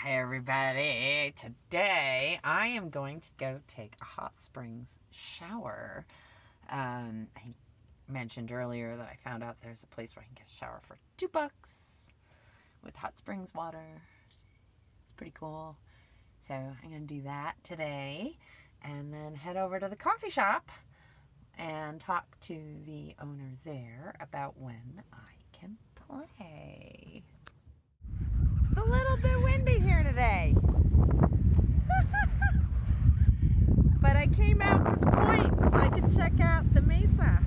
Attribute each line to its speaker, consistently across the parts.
Speaker 1: Hi everybody. Today I am going to go take a hot springs shower. I mentioned earlier that I found out there's a place where I can get a shower for $2 with hot springs water. It's pretty cool. So I'm going to do that today and then head over to the coffee shop and talk to the owner there about when I can play. It's a little bit windy here today. But I came out to the point so I could check out the mesa.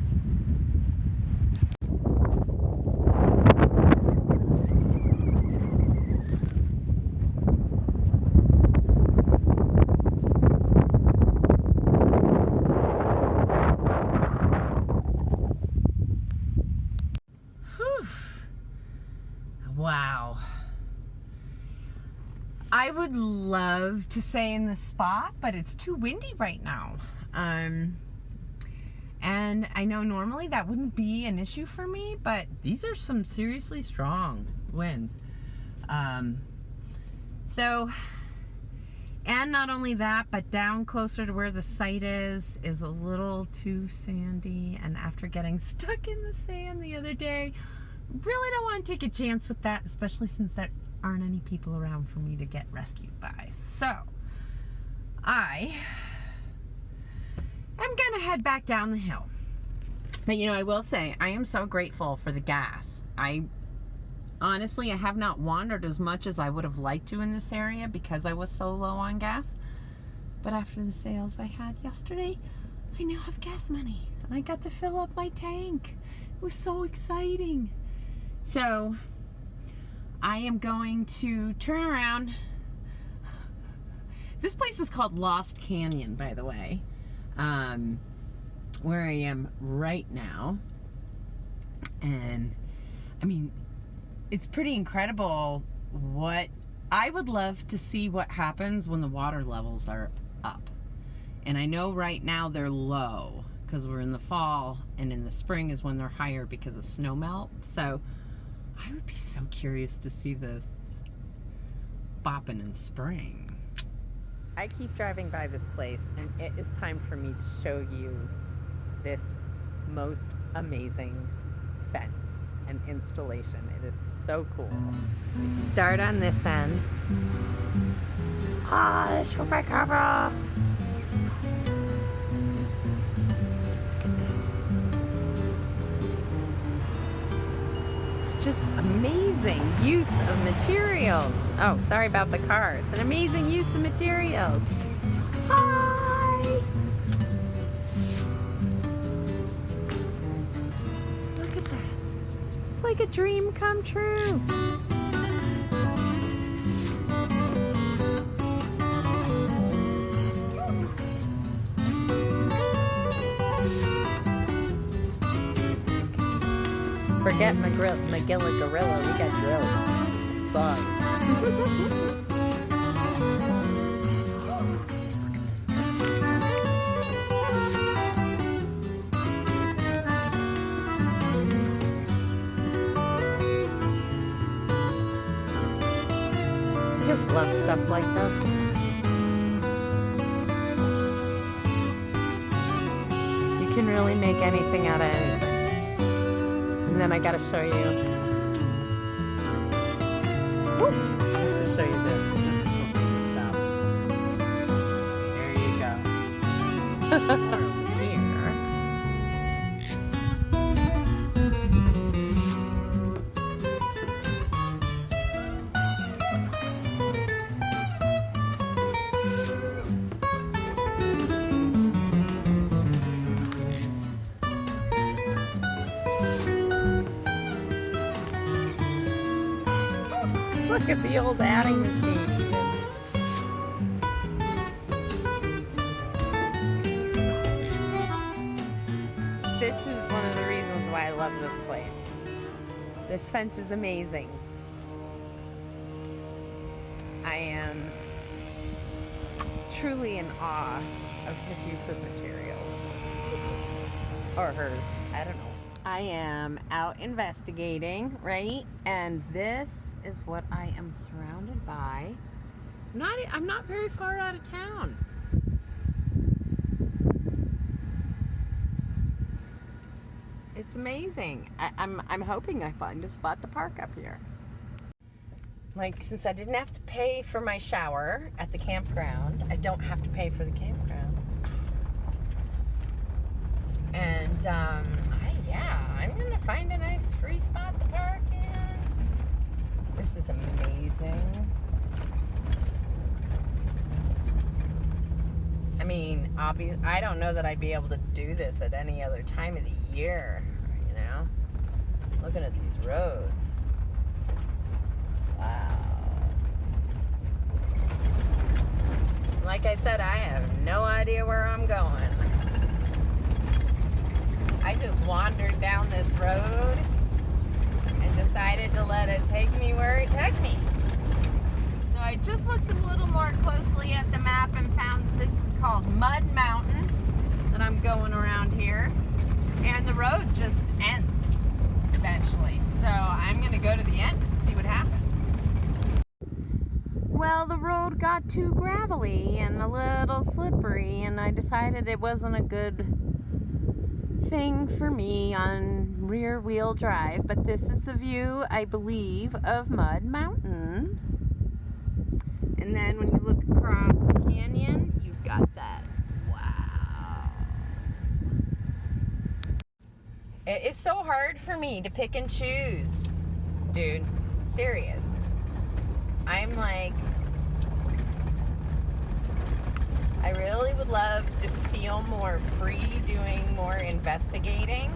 Speaker 1: Whew. Wow. I would love to stay in this spot, but it's too windy right now. And I know normally that wouldn't be an issue for me, but these are some seriously strong winds. And not only that, but down closer to where the site is a little too sandy. And after getting stuck in the sand the other day, really don't want to take a chance with that, especially since there aren't any people around for me to get rescued by. So I am gonna head back down the hill. But I will say I am so grateful for the gas. Honestly, I have not wandered as much as I would have liked to in this area because I was so low on gas. But after the sales I had yesterday, I now have gas money and I got to fill up my tank. It was so exciting. So I am going to turn around. This place is called Lost Canyon, by the way, where I am right now. And I mean, it's pretty incredible. I would love to see what happens when the water levels are up. And I know right now they're low because we're in the fall, and in the spring is when they're higher because of snow melt. So I would be so curious to see this bopping in spring. I keep driving by this place, and it is time for me to show you this most amazing fence and installation. It is so cool. So we start on this end. Ah, the chupacabra! Just amazing use of materials. Oh, sorry about the car. It's an amazing use of materials. Hi! Look at that. It's like a dream come true. Forget Magilla Gorilla, we got drilled. Bug. Just love stuff like this. You can really make anything out of anything. And then I gotta show you. Whoop. I have to show you this. This is what we stop. There you go. Here. Look at the old adding machine. This is one of the reasons why I love this place. This fence is amazing. I am truly in awe of his use of materials. Or hers. I don't know. I am out investigating, right? And this is what I am surrounded by. I'm not very far out of town. It's amazing. I'm hoping I find a spot to park up here. Like, since I didn't have to pay for my shower at the campground, I don't have to pay for the campground. And, I'm gonna find a nice free spot to park in. This is amazing. I mean, obviously, I don't know that I'd be able to do this at any other time of the year, you know? Looking at these roads. Wow. Like I said, I have no idea where I'm going. I just wandered down this road and decided to let it take me where it took me. So I just looked a little more closely at the map and found that this is called Mud Mountain that I'm going around here. And the road just ends eventually. So I'm going to go to the end and see what happens. Well, the road got too gravelly and a little slippery, and I decided it wasn't a good thing for me on rear wheel drive. But this is the view, I believe, of Mud Mountain. And then when you look across the canyon, you've got that. Wow. It's so hard for me to pick and choose. Dude, serious. I'm like, I really would love to feel more free doing more investigating.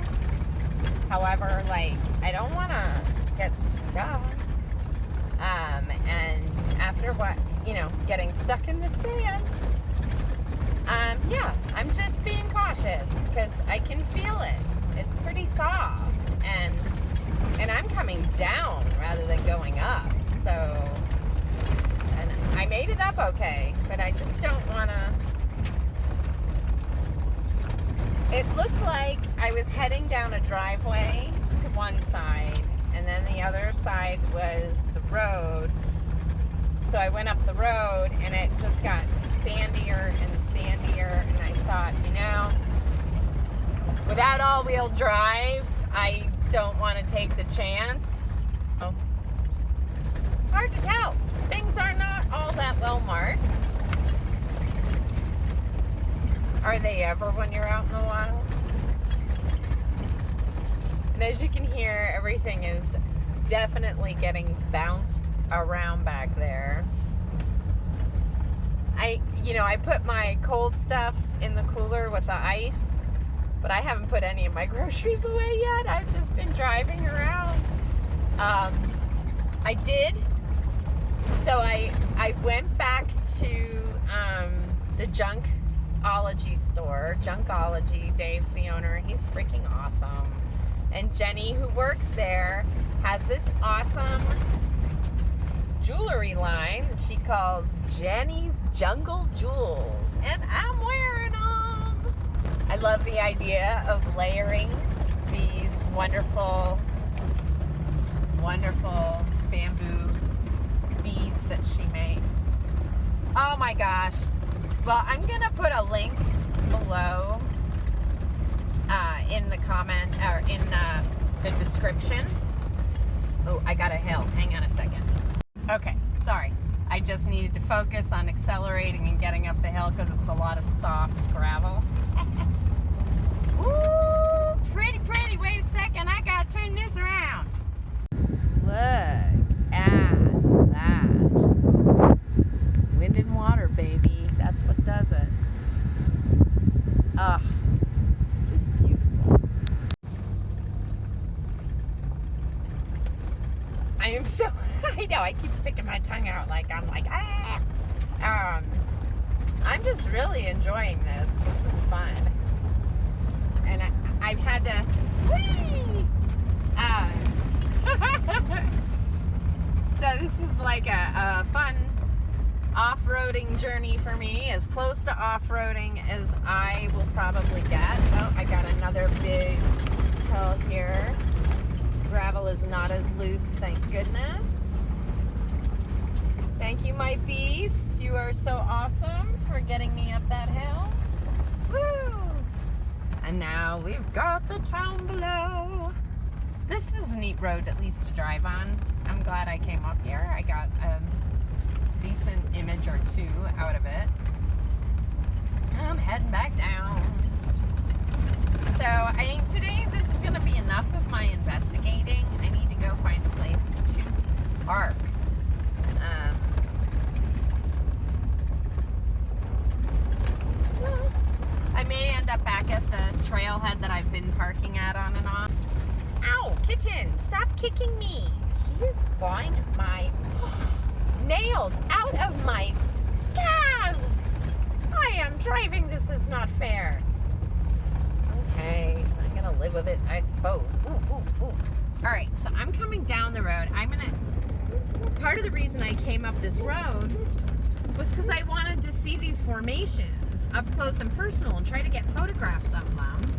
Speaker 1: However, like, I don't want to get stuck. And after getting stuck in the sand, I'm just being cautious because I can feel it. It's pretty soft, and I'm coming down rather than going up. So, and I made it up okay, but I just don't want to. It looked like I was heading down a driveway to one side, and then the other side was the road. So I went up the road, and it just got sandier and sandier, and I thought, without all-wheel drive, I don't want to take the chance. Oh. Hard to tell. Things are not all that well marked. Are they ever when you're out in the wild? And as you can hear, everything is definitely getting bounced around back there. I put my cold stuff in the cooler with the ice, but I haven't put any of my groceries away yet. I've just been driving around. I did. So I went back to the Junkology store. Junkology, Dave's the owner. He's freaking awesome. And Jenny, who works there, has this awesome jewelry line that she calls Jenny's Jungle Jewels. And I'm wearing them. I love the idea of layering these wonderful, wonderful bamboo beads that she makes. Oh my gosh. Well, I'm gonna put a link below in the comment or in the description. Oh, I got a hill. Hang on a second. Okay, sorry. I just needed to focus on accelerating and getting up the hill because it was a lot of soft gravel. Woo! Pretty, pretty. Wait a second. I gotta turn this around. Look at that. Wind and water, baby. That's what does it. It's just beautiful. I am so, I know, I keep sticking my tongue out I'm just really enjoying this. This is fun. And I've had to, so this is like a fun off-roading journey for me, as close to off-roading as I will probably get. Oh, I got another big hill here. Gravel is not as loose, thank goodness. Thank you, my beast. You are so awesome for getting me up that hill. Woo! And now we've got the town below. This is a neat road, at least to drive on. I'm glad I came up here. I got a decent image or two out of it. I'm heading back down. So I think today this is going to be enough of my investigating. I need to go find a place to park. I may end up back at the trailhead that I've been parking at on and off. Ow, kitten, stop kicking me. She is clawing my nails out of my calves. I am driving. This is not fair. Okay, I'm gonna live with it, I suppose. Ooh, ooh, ooh. All right, so I'm coming down the road. Part of the reason I came up this road was because I wanted to see these formations up close and personal and try to get photographs of them.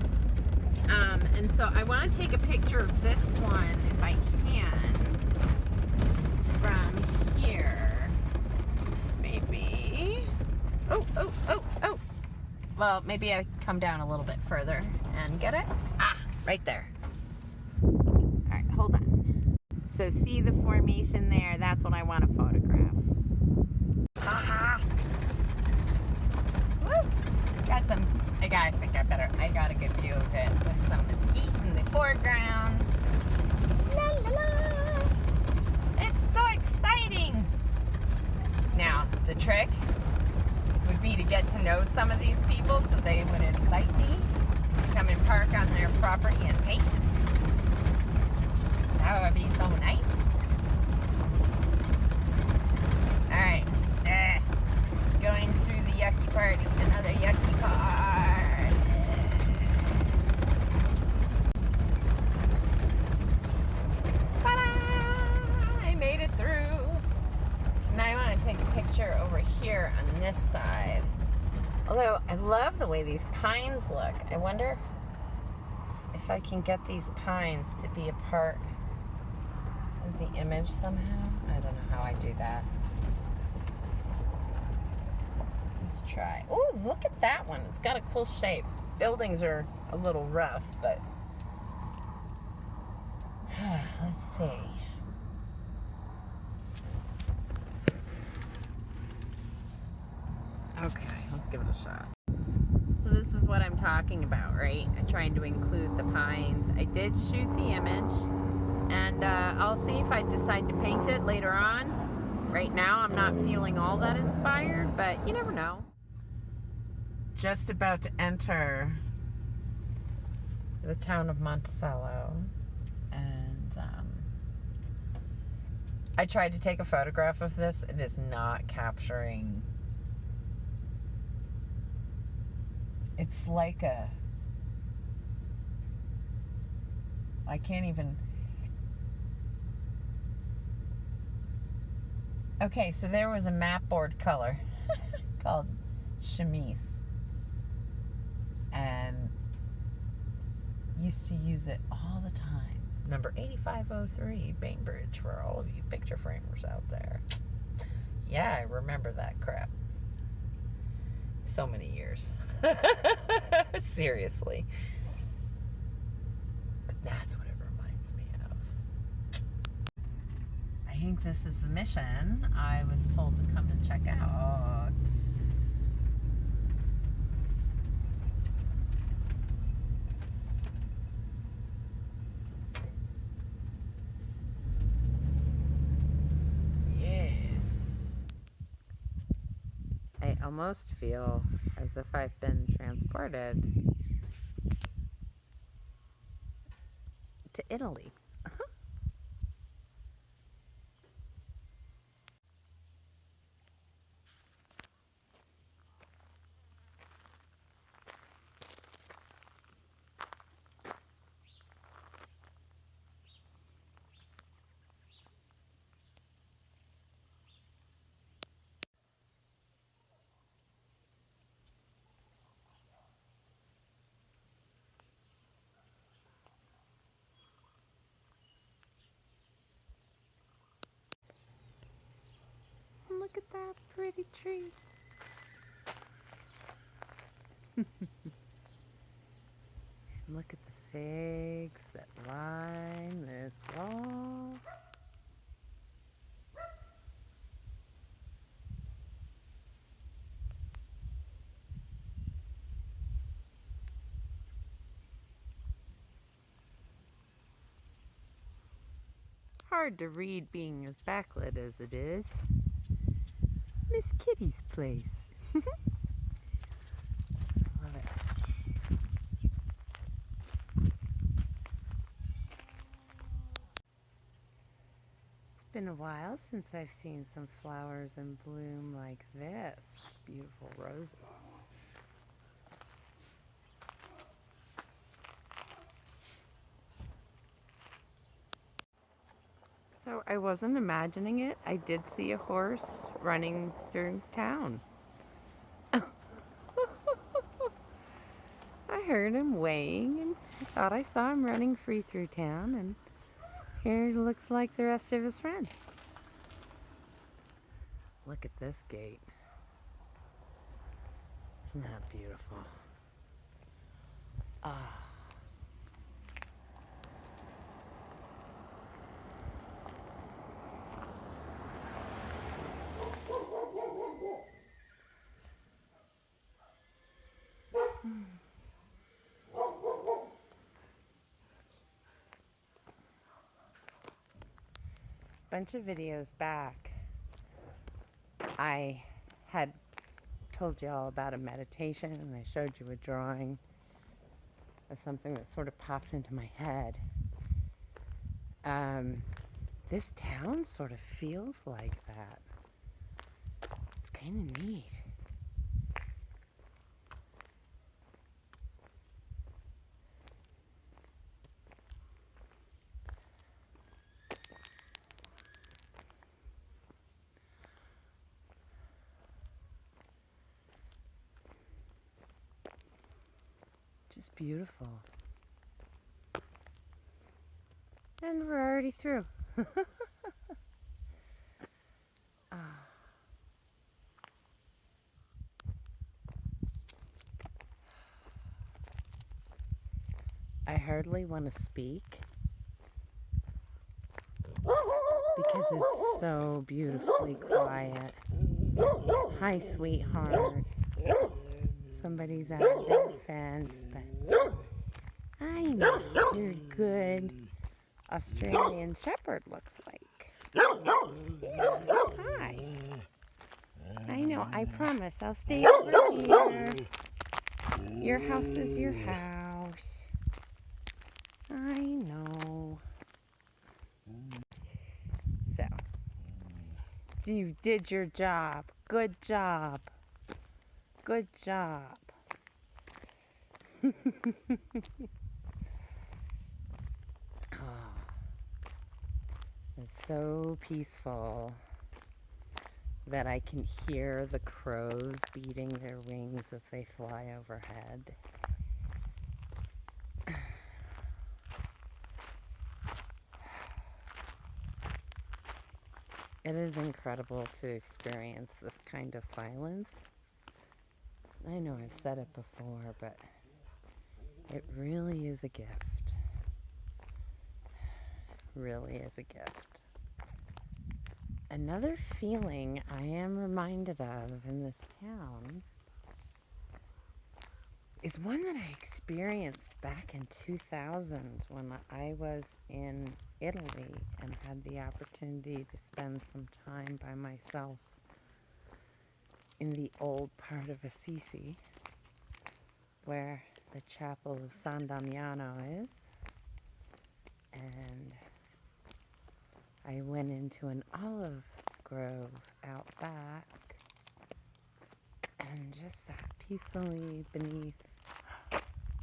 Speaker 1: And so I want to take a picture of this one, if I can, from here. Maybe. Oh, oh, oh, oh. Well, maybe I come down a little bit further and get it. Ah, right there. All right, hold on. So see the formation there? That's what I want to photograph. Haha. Woo! Got some. I think I got a good view of it with some mesquite in the foreground. La la la! It's so exciting. Now the trick would be to get to know some of these people so they would invite me to come and park on their property and paint. That would be so nice. Alright. Going through the yucky part. Another yucky part. Ta-da! I made it through. Now I want to take a picture over here on this side. Although I love the way these pines look. I wonder if I can get these pines to be a part of the image somehow. I don't know how I do that. Let's try. Oh, look at that one. It's got a cool shape. Buildings are a little rough, but let's see. Okay, let's give it a shot. So this is what I'm talking about, right? I'm trying to include the pines. I did shoot the image, and I'll see if I decide to paint it later on. Right now, I'm not feeling all that inspired, but you never know. Just about to enter the town of Monticello, and I tried to take a photograph of this. It is not capturing. It's like I can't even. Okay, so there was a map board color called chemise, and used to use it all the time. Number 8503, Bainbridge, for all of you picture framers out there. Yeah, I remember that crap. So many years. Seriously. But that's what it reminds me of. I think this is the mission I was told to come and check out. Yes. I almost feel as if I've been transported to Italy. pretty tree. Look at the figs that line this wall. Hard to read being as backlit as it is. Miss Kitty's place. Love it. It's been a while since I've seen some flowers in bloom like this. Beautiful roses. So I wasn't imagining it. I did see a horse running through town. I heard him weighing and I thought I saw him running free through town, and here he looks like the rest of his friends. Look at this gate. Isn't that beautiful? Ah. Bunch of videos back, I had told you all about a meditation, and I showed you a drawing of something that sort of popped into my head. This town sort of feels like that. It's kind of neat. Just beautiful. And we're already through. I hardly want to speak because it's so beautifully quiet. Hi, sweetheart. Somebody's out of their fence, but I know your good Australian Shepherd looks like. Yeah, hi. I know, I promise I'll stay over here. Your house is your house. I know. So, you did your job. Good job. Good job. Oh, it's so peaceful that I can hear the crows beating their wings as they fly overhead. It is incredible to experience this kind of silence. I know I've said it before, but it really is a gift. Really is a gift. Another feeling I am reminded of in this town is one that I experienced back in 2000 when I was in Italy and had the opportunity to spend some time by myself in the old part of Assisi, where the chapel of San Damiano is. And I went into an olive grove out back and just sat peacefully beneath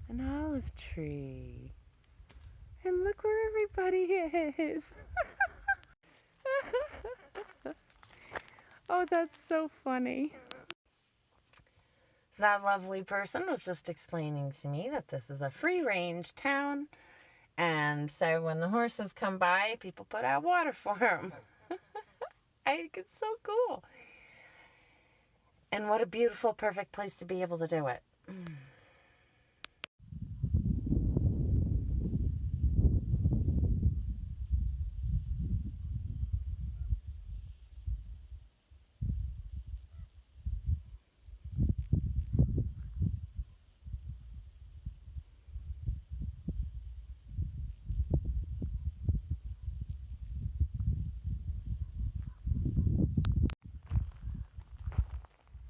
Speaker 1: an olive tree. And look where everybody is. Oh, that's so funny. So that lovely person was just explaining to me that this is a free-range town. And so when the horses come by, people put out water for them. I think it's so cool. And what a beautiful, perfect place to be able to do it.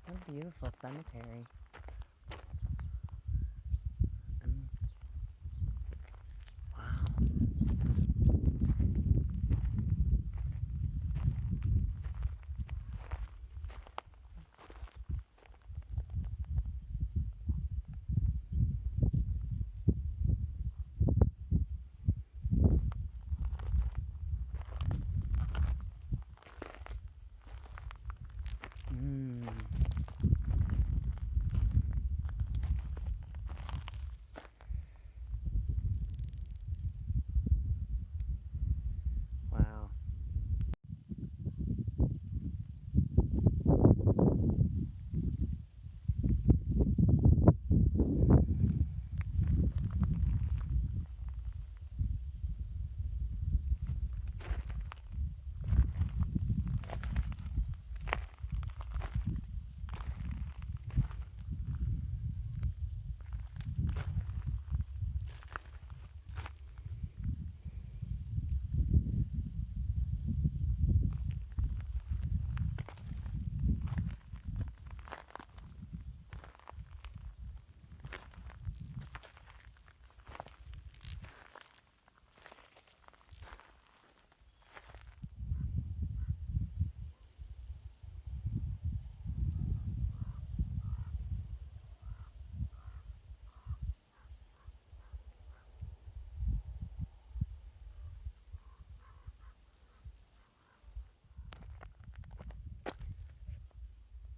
Speaker 1: What a beautiful cemetery. Wow. Wow.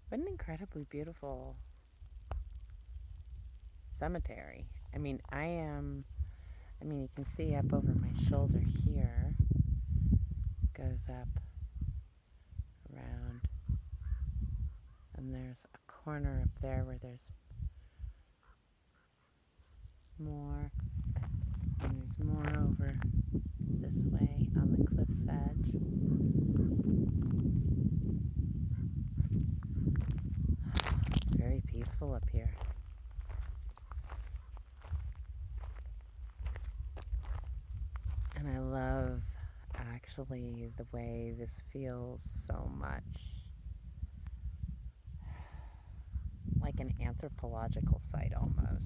Speaker 1: What an incredibly beautiful cemetery. I mean, you can see up over my shoulder here, goes up around, and there's a corner up there where there's more, and there's more over this way on the cliff's edge. It's very peaceful up here. And I love actually the way this feels so much like an anthropological site almost,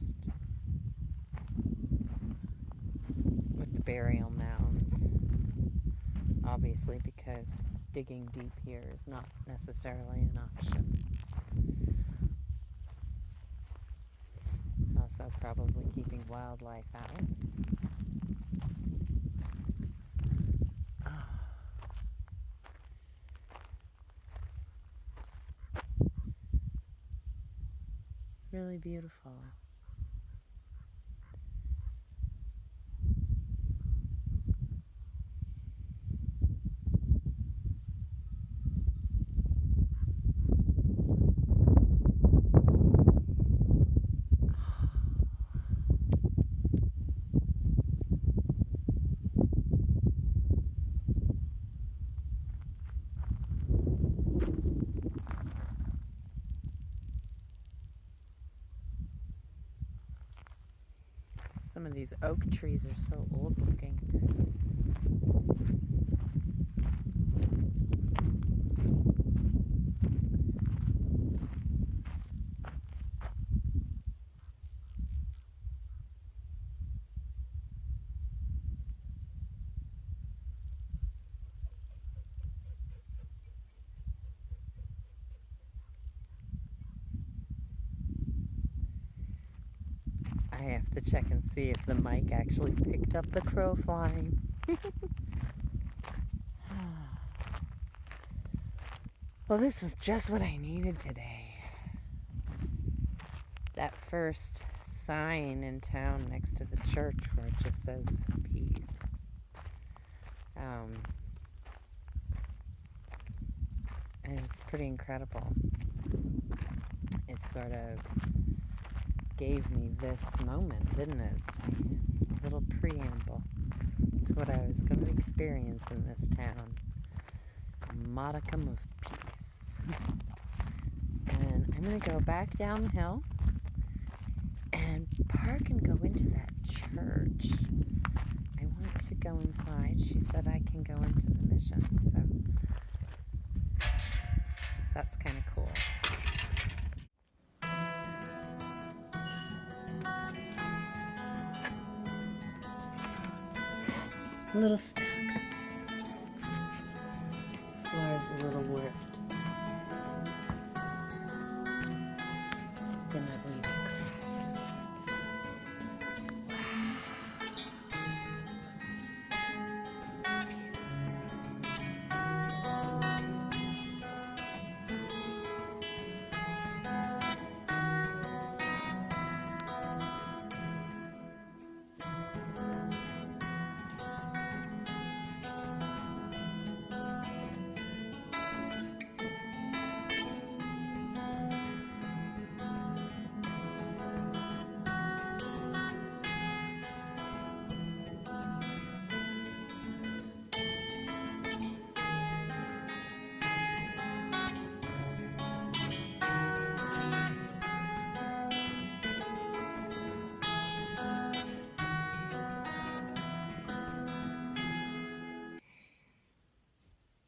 Speaker 1: with the burial mounds, obviously, because digging deep here is not necessarily an option. Also probably keeping wildlife out. Really beautiful. Some of these oak trees are so old looking. I have to check and see if the mic actually picked up the crow flying. Well, this was just what I needed today. That first sign in town next to the church where it just says peace. And it's pretty incredible. it sort of gave me this moment, didn't it? A little preamble. It's what I was going to experience in this town. A modicum of peace. And I'm going to go back down the hill and park and go into that church. I want to go inside. She said I can go into the mission, so that's kind of cool. A little stuck. Floor's a little warped. Gonna leave it.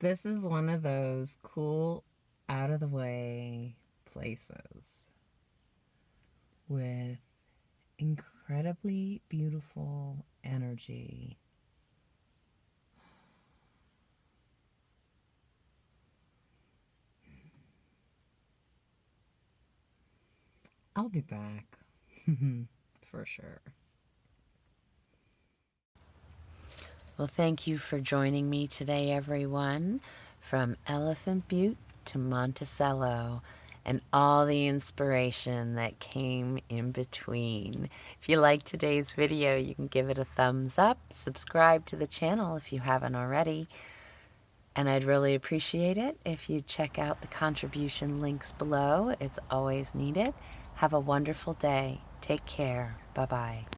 Speaker 1: This is one of those cool, out-of-the-way places with incredibly beautiful energy. I'll be back, for sure. Well, thank you for joining me today, everyone, from Elephant Butte to Monticello, and all the inspiration that came in between. If you liked today's video, you can give it a thumbs up, subscribe to the channel if you haven't already, and I'd really appreciate it if you check out the contribution links below. It's always needed. Have a wonderful day. Take care. Bye-bye.